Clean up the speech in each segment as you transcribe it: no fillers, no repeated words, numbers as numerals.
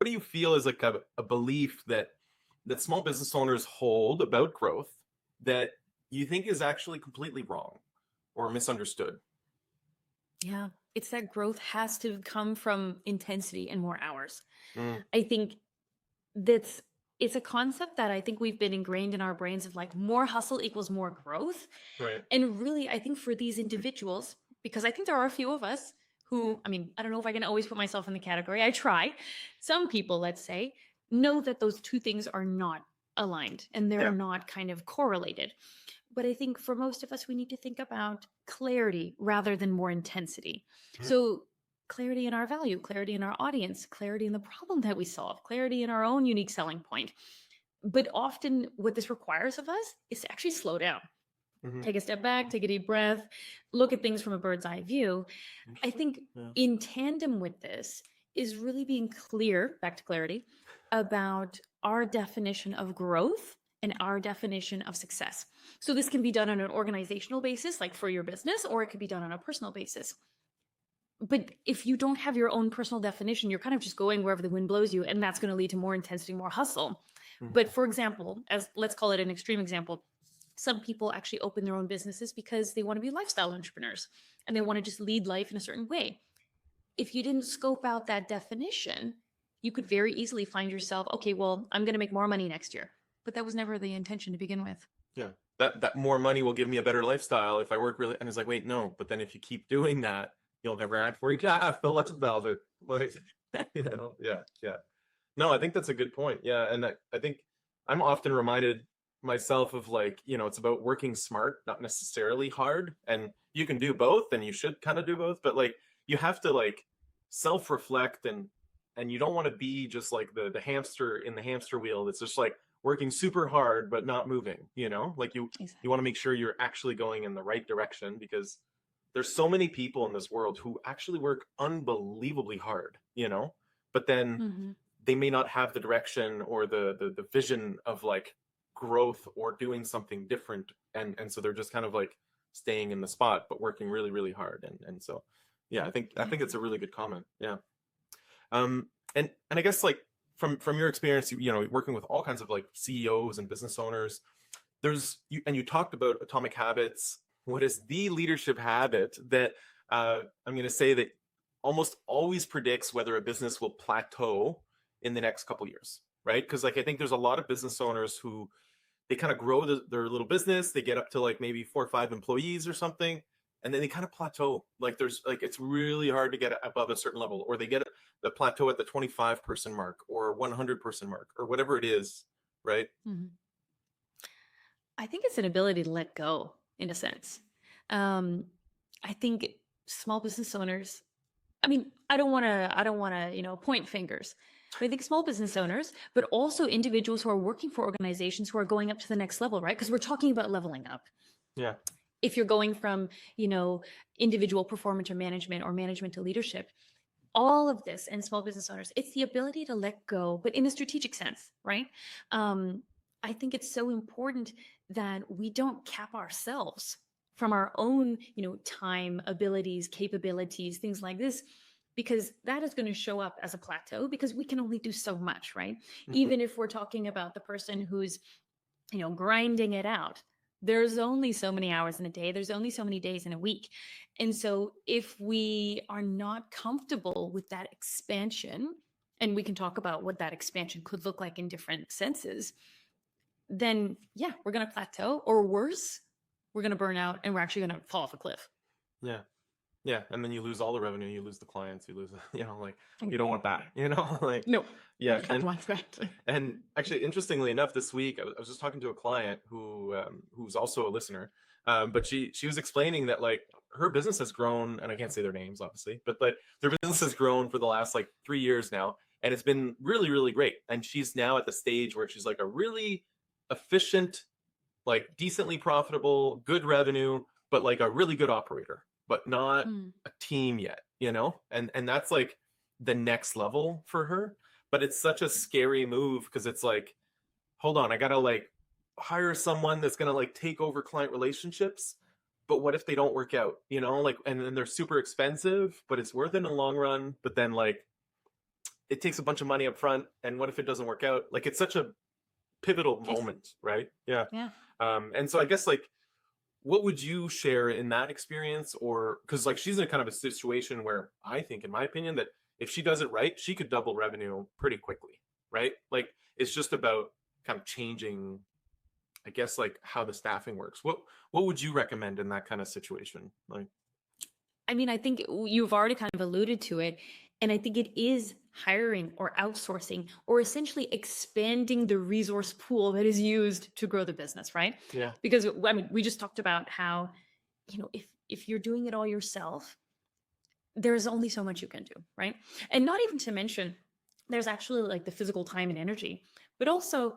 do you feel is like a belief that small business owners hold about growth that you think is actually completely wrong or misunderstood? Yeah, it's that growth has to come from intensity and more hours. Mm, I think that's it's a concept that I think we've been ingrained in our brains of like more hustle equals more growth. right. And really, I think for these individuals, because I think there are a few of us who, I mean, I don't know if I can always put myself in the category. I try. Some people, let's say, know that those two things are not aligned and they're Yeah. not kind of correlated. But I think for most of us, we need to think about clarity rather than more intensity. Mhm. So, clarity in our value, clarity in our audience, clarity in the problem that we solve, clarity in our own unique selling point. But often, what this requires of us is to actually slow down, Mhm. take a step back, take a deep breath, look at things from a bird's eye view. I Interesting. think Yeah. in tandem with this is really being clear, back to clarity, about our definition of growth and our definition of success. So this can be done on an organizational basis, like for your business, or it could be done on a personal basis. But if you don't have your own personal definition, you're kind of just going wherever the wind blows you, and that's going to lead to more intensity, more hustle. Mhm. But for example, as let's call it an extreme example, some people actually open their own businesses because they want to be lifestyle entrepreneurs and they want to just lead life in a certain way. If you didn't scope out that definition, you could very easily find yourself, okay, well, I'm going to make more money next year. But that was never the intention to begin with. Yeah. That more money will give me a better lifestyle if I work really. And it's like, wait, no. But then if you keep doing that, you'll never add for each. The less about it. Like, yeah, yeah. No, I think that's a good point. Yeah, and I think I'm often reminded myself of like, it's about working smart, not necessarily hard. And you can do both, and you should kind of do both. But like, you have to like self-reflect, and you don't want to be just like the hamster in the hamster wheel that's just like working super hard but not moving. Like you want to Exactly. make sure you're actually going in the right direction because there's so many people in this world who actually work unbelievably hard, but then Mm-hmm. they may not have the direction or the vision of like growth or doing something different, and so they're just kind of like staying in the spot but working really really hard, and so yeah, I think it's a really good comment. Yeah. And I guess like from your experience, working with all kinds of like CEOs and business owners, you talked about atomic habits. What is the leadership habit that I'm going to say that almost always predicts whether a business will plateau in the next couple years, right? Because like I think there's a lot of business owners who they kind of grow their little business, they get up to like maybe 4 or 5 employees or something, and then they kind of plateau. Like there's like it's really hard to get above a certain level, or they get the plateau at the 25-person mark or 100-person mark or whatever it is, right? Mm-hmm. I think it's an ability to let go in a sense. Um, I think small business owners, I mean, I don't want to, point fingers. But I think small business owners, but also individuals who are working for organizations who are going up to the next level, right? Because we're talking about leveling up. Yeah. If you're going from, you know, individual performance or management to leadership, all of this and small business owners, it's the ability to let go, but in a strategic sense, right? Um, I think it's so important that we don't cap ourselves from our own, time, abilities, capabilities, things like this, because that is going to show up as a plateau because we can only do so much, right? Mhm. Even if we're talking about the person who's, grinding it out. There's only so many hours in a day, there's only so many days in a week. And so, if we are not comfortable with that expansion, and we can talk about what that expansion could look like in different senses, then yeah, we're going to plateau, or worse, we're going to burn out and we're actually going to fall off a cliff. Yeah. Yeah, and then you lose all the revenue, you lose the clients, you lose, like you don't want that, like No, yeah, I don't want that. and actually, interestingly enough, this week I was just talking to a client who's also a listener, but she was explaining that like her business has grown, and I can't say their names obviously, but their business has grown for the last like 3 years now, and it's been really really great, and she's now at the stage where she's like a really efficient, like decently profitable, good revenue, but like a really good operator, but not Mm, a team yet, and that's like the next level for her. But it's such a scary move because it's like, hold on, I gotta like hire someone that's gonna like take over client relationships. But what if they don't work out? Like, and then they're super expensive, but it's worth it in the long run. But then like it takes a bunch of money up front, and what if it doesn't work out? Like it's such a pivotal Yes. moment, right? Yeah. Yeah. And so I guess like what would you share in that experience? Or because like she's in a kind of a situation where I think, in my opinion, that if she does it right, she could double revenue pretty quickly, right? Like it's just about kind of changing, I guess, like how the staffing works. What would you recommend in that kind of situation? Like, I mean, I think you've already kind of alluded to it. And I think it is hiring or outsourcing or essentially expanding the resource pool that is used to grow the business, right? yeah, Because I mean, we just talked about how, if you're doing it all yourself, there's only so much you can do, right? And not even to mention, there's actually like the physical time and energy, but also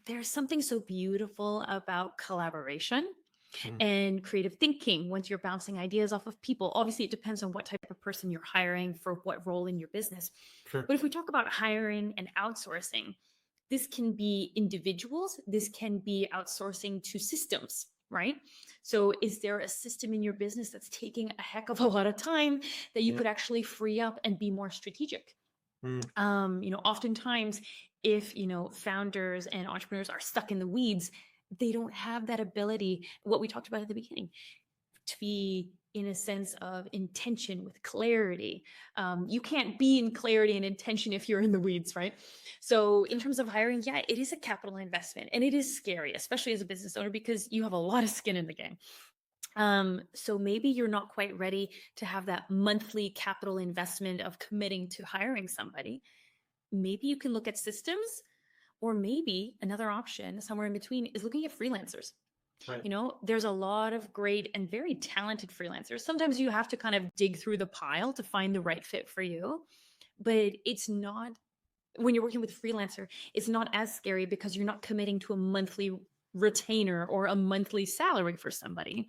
there's something so beautiful about collaboration mm, and creative thinking once you're bouncing ideas off of people. Obviously, it depends on what type of person you're hiring for what role in your business. sure, But if we talk about hiring and outsourcing, this can be individuals, this can be outsourcing to systems, right? So, is there a system in your business that's taking a heck of a lot of time that you yeah, could actually free up and be more strategic? mm, Oftentimes, if founders and entrepreneurs are stuck in the weeds, they don't have that ability, what we talked about at the beginning, to be in a sense of intention with clarity. You can't be in clarity and intention if you're in the weeds, right? So in terms of hiring, yeah, it is a capital investment and it is scary, especially as a business owner, because you have a lot of skin in the game. So maybe you're not quite ready to have that monthly capital investment of committing to hiring somebody. Maybe you can look at systems, or maybe another option somewhere in between is looking at freelancers. right, There's a lot of great and very talented freelancers. Sometimes you have to kind of dig through the pile to find the right fit for you, but it's not, when you're working with a freelancer, it's not as scary because you're not committing to a monthly retainer or a monthly salary for somebody.